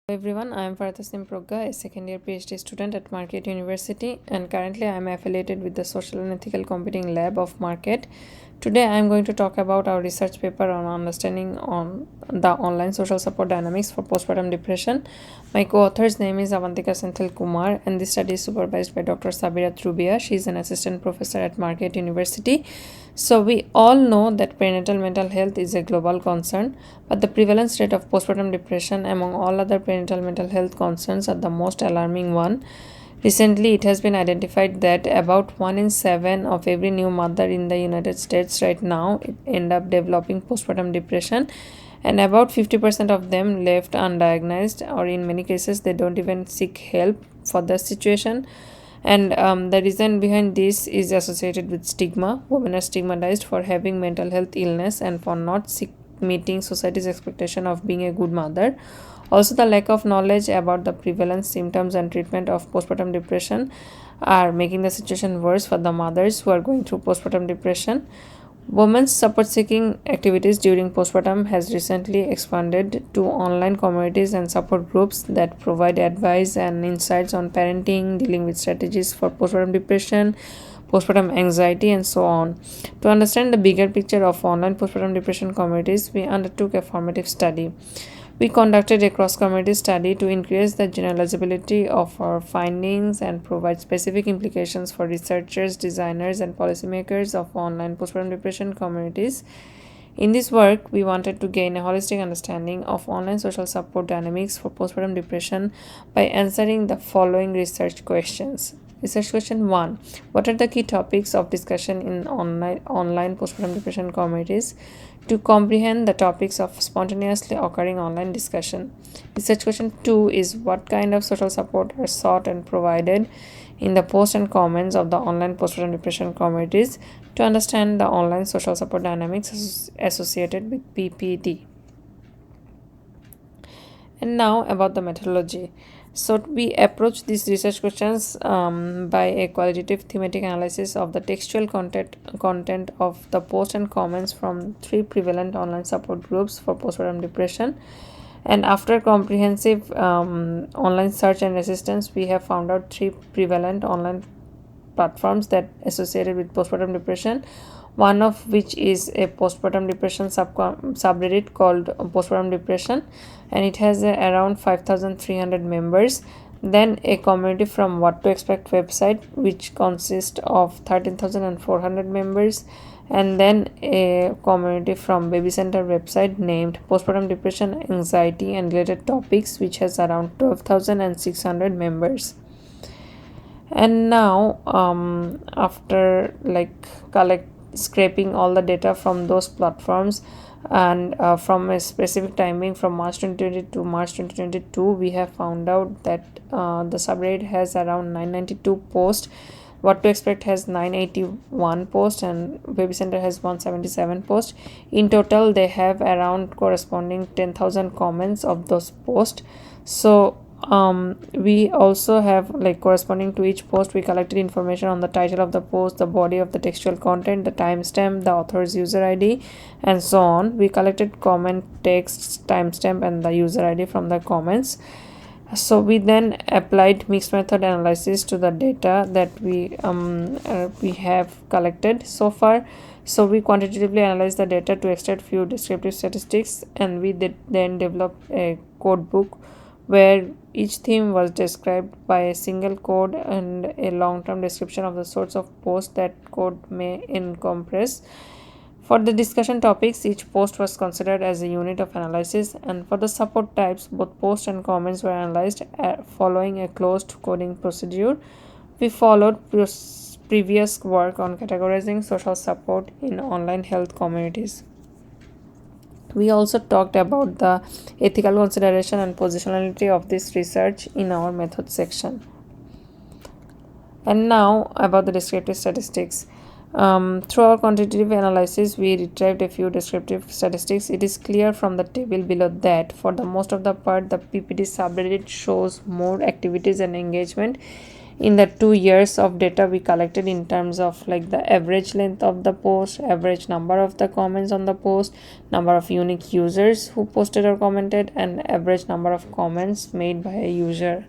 Hello everyone, I am Farhat Progga, a second year PhD student at Market University, and currently I am affiliated with the Social and Ethical Computing Lab of Market. Today I am going to talk about our research paper on understanding on the online social support dynamics for postpartum depression. My co-author's name is Avanthika Senthil Kumar, and this study is supervised by Dr. Sabirat Rubya. She is an assistant professor at Market University. So we all know that perinatal mental health is a global concern, but the prevalence rate of postpartum depression among all other perinatal mental health concerns are the most alarming one. Recently, it has been identified that about 1 in 7 of every new mother in the United States right now end up developing postpartum depression, and about 50% of them left undiagnosed, or in many cases they don't even seek help for the situation. And the reason behind this is associated with stigma. Women are stigmatized for having mental health illness and for not meeting society's expectation of being a good mother. Also, the lack of knowledge about the prevalence, symptoms, and treatment of postpartum depression are making the situation worse for the mothers who are going through postpartum depression. Women's support seeking activities during postpartum has recently expanded to online communities and support groups that provide advice and insights on parenting, dealing with strategies for postpartum depression, postpartum anxiety, and so on. To understand the bigger picture of online postpartum depression communities, we undertook a formative study. We conducted a cross-community study to increase the generalizability of our findings and provide specific implications for researchers, designers, and policymakers of online postpartum depression communities. In this work, we wanted to gain a holistic understanding of online social support dynamics for postpartum depression by answering the following research questions. Research question 1. What are the key topics of discussion in online postpartum depression communities? To comprehend the topics of spontaneously occurring online discussion. Research question 2 is what kind of social support are sought and provided in the posts and comments of the online postpartum depression communities to understand the online social support dynamics associated with PPD. And now about the methodology. So we approach these research questions by a qualitative thematic analysis of the textual content of the posts and comments from 3 prevalent online support groups for postpartum depression. And after comprehensive online search and resistance, we have found out 3 prevalent online platforms that associated with postpartum depression, one of which is a postpartum depression subreddit called postpartum depression, and it has around 5300 members. Then a community from what to expect website, which consists of 13400 members, and then a community from baby center website named postpartum depression, anxiety, and related topics, which has around 12600 members. And now after scraping all the data from those platforms, and from a specific timing from March 2020 to March 2022, we have found out that the subreddit has around 992 posts, what to expect has 981 posts, and baby center has 177 posts. In total, they have around corresponding 10,000 comments of those posts. So we also have, like, corresponding to each post, we collected information on the title of the post, the body of the textual content, the timestamp, the author's user id, and so on. We collected comment text, timestamp, and the user id from the comments. So we then applied mixed method analysis to the data that we have collected so far. So we quantitatively analyzed the data to extract few descriptive statistics, and we then developed a code book where each theme was described by a single code and a long-term description of the sorts of posts that code may encompass. For the discussion topics, each post was considered as a unit of analysis, and for the support types, both posts and comments were analyzed following a closed coding procedure. We followed previous work on categorizing social support in online health communities. We also talked about the ethical consideration and positionality of this research in our method section. And now about the descriptive statistics. Through our quantitative analysis, we retrieved a few descriptive statistics. It is clear from the table below that for the most of the part, the PPD subreddit shows more activities and engagement in the 2 years of data we collected in terms of like the average length of the post, average number of the comments on the post, number of unique users who posted or commented, and average number of comments made by a user.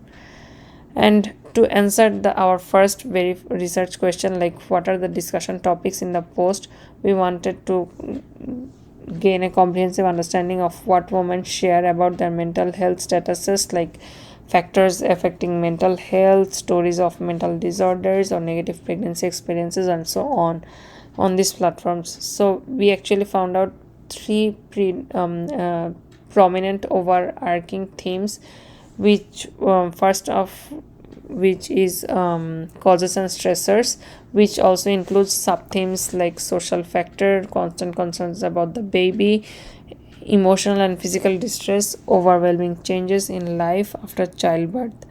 And to answer our first very research question, like what are the discussion topics in the post, we wanted to gain a comprehensive understanding of what women share about their mental health statuses, like factors affecting mental health, stories of mental disorders or negative pregnancy experiences, and so on these platforms. So we actually found out three prominent overarching themes, which first of which is causes and stressors, which also includes sub themes like social factor, constant concerns about the baby, emotional and physical distress, overwhelming changes in life after childbirth.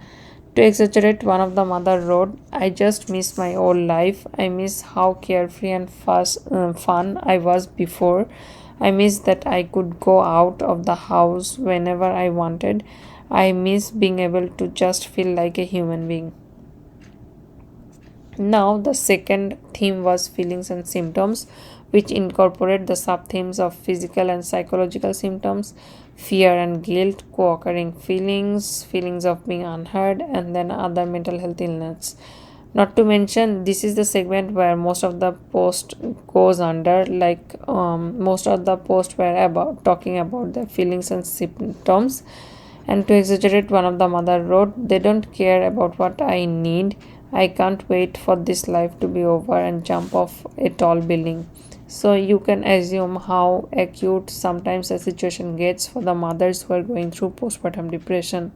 To exaggerate, one of the mother wrote, I just miss my old life. I miss how carefree and fun I was before. I miss that I could go out of the house whenever I wanted. I miss being able to just feel like a human being. Now, the second theme was feelings and symptoms, which incorporate the sub themes of physical and psychological symptoms, fear and guilt, co occurring feelings, feelings of being unheard, and then other mental health illness. Not to mention, this is the segment where most of the post goes under, like most of the posts were about talking about the feelings and symptoms. And to exaggerate, one of the mother wrote, they don't care about what I need. I can't wait for this life to be over and jump off a tall building. So you can assume how acute sometimes a situation gets for the mothers who are going through postpartum depression.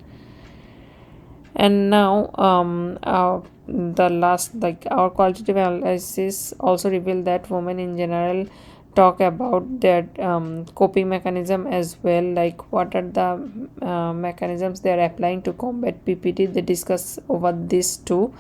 And now the last, like our qualitative analysis also revealed that women in general talk about their coping mechanism as well, like what are the mechanisms they are applying to combat PPD. They discuss over this too.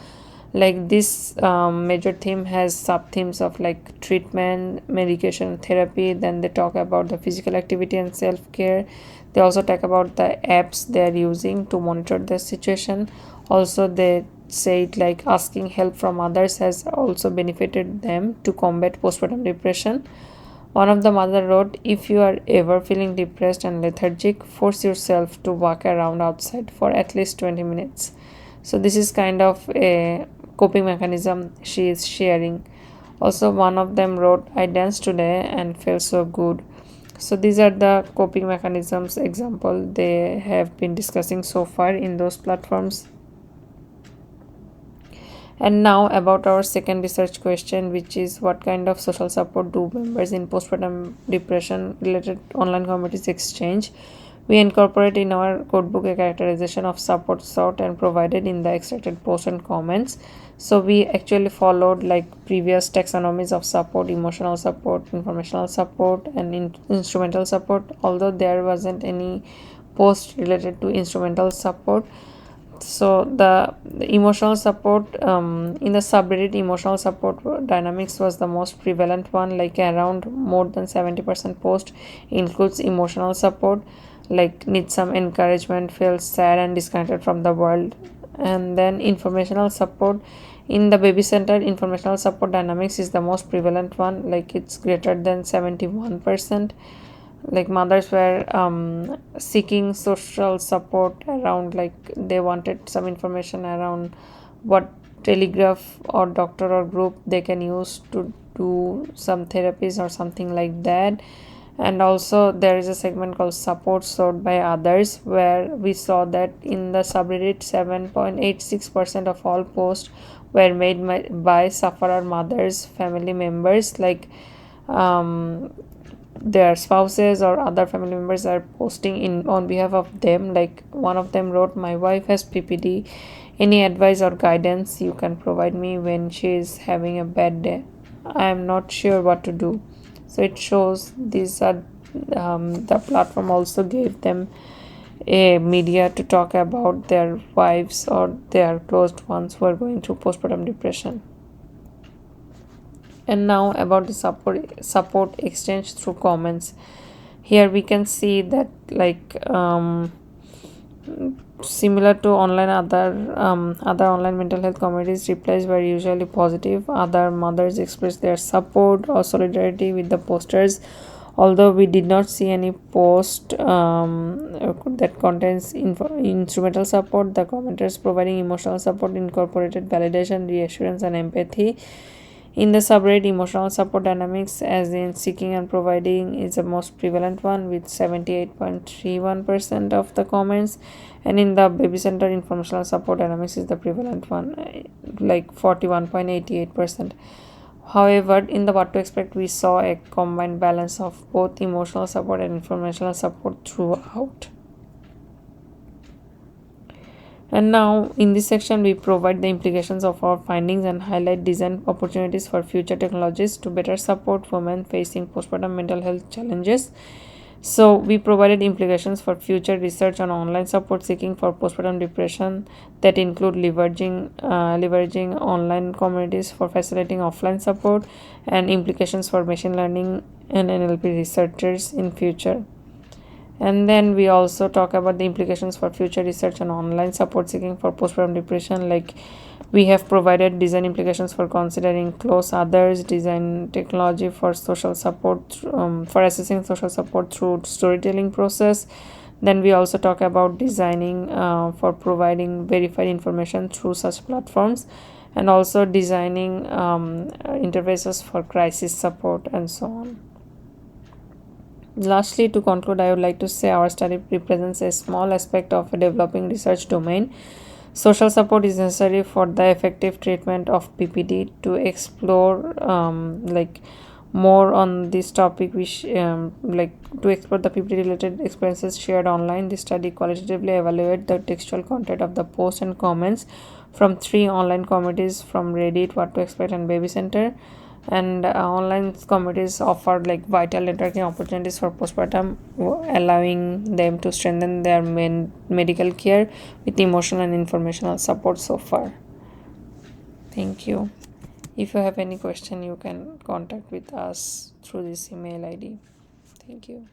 Like this major theme has sub themes of like treatment, medication, therapy. Then they talk about the physical activity and self-care. They also talk about the apps they are using to monitor the situation. Also they say it like asking help from others has also benefited them to combat postpartum depression. One of the mother wrote, if you are ever feeling depressed and lethargic, force yourself to walk around outside for at least 20 minutes. So this is kind of a coping mechanism she is sharing. Also, one of them wrote, I danced today and felt so good. So these are the coping mechanisms example they have been discussing so far in those platforms. And now about our second research question, which is what kind of social support do members in postpartum depression related online communities exchange. We incorporate in our codebook a characterization of support sought and provided in the extracted posts and comments. So we actually followed like previous taxonomies of support, emotional support, informational support, and instrumental support, although there wasn't any post related to instrumental support. So the emotional support in the subreddit, emotional support dynamics was the most prevalent one, like around more than 70% post includes emotional support, like need some encouragement, feels sad and disconnected from the world. And then informational support in the baby center, informational support dynamics is the most prevalent one, like it's greater than 71%. Like mothers were seeking social support around, like they wanted some information around what telegraph or doctor or group they can use to do some therapies or something like that. And also there is a segment called support sought by others, where we saw that in the subreddit 7.86% of all posts were made by sufferer mothers, family members, like um, their spouses or other family members are posting in on behalf of them. Like one of them wrote, my wife has PPD, any advice or guidance you can provide me when she is having a bad day? I am not sure what to do. So it shows these are the platform also gave them a media to talk about their wives or their closed ones who are going through postpartum depression. And now about the support exchange through comments. Here we can see that like Similar to other online mental health communities, replies were usually positive. Other mothers expressed their support or solidarity with the posters. Although we did not see any post that contains instrumental support, the commenters providing emotional support incorporated validation, reassurance, and empathy. In the subreddit, emotional support dynamics, as in seeking and providing, is the most prevalent one with 78.31% of the comments, and in the baby center, informational support dynamics is the prevalent one, like 41.88%. However, in the what to expect, we saw a combined balance of both emotional support and informational support throughout. And now, in this section, we provide the implications of our findings and highlight design opportunities for future technologies to better support women facing postpartum mental health challenges. So, we provided implications for future research on online support seeking for postpartum depression that include leveraging online communities for facilitating offline support, and implications for machine learning and NLP researchers in future. And then we also talk about the implications for future research on online support seeking for postpartum depression. Like, we have provided design implications for considering close others, design technology for social support, for assessing social support through storytelling process. Then we also talk about designing for providing verified information through such platforms, and also designing interfaces for crisis support and so on. Lastly, to conclude, I would like to say our study represents a small aspect of a developing research domain. Social support is necessary for the effective treatment of PPD. To explore more on this topic, to explore the PPD related experiences shared online. This study qualitatively evaluated the textual content of the posts and comments from 3 online communities from Reddit, What to Expect, and Baby Center. And online communities offer vital networking opportunities for postpartum, allowing them to strengthen their medical care with emotional and informational support so far. Thank you. If you have any question, you can contact with us through this email ID. Thank you.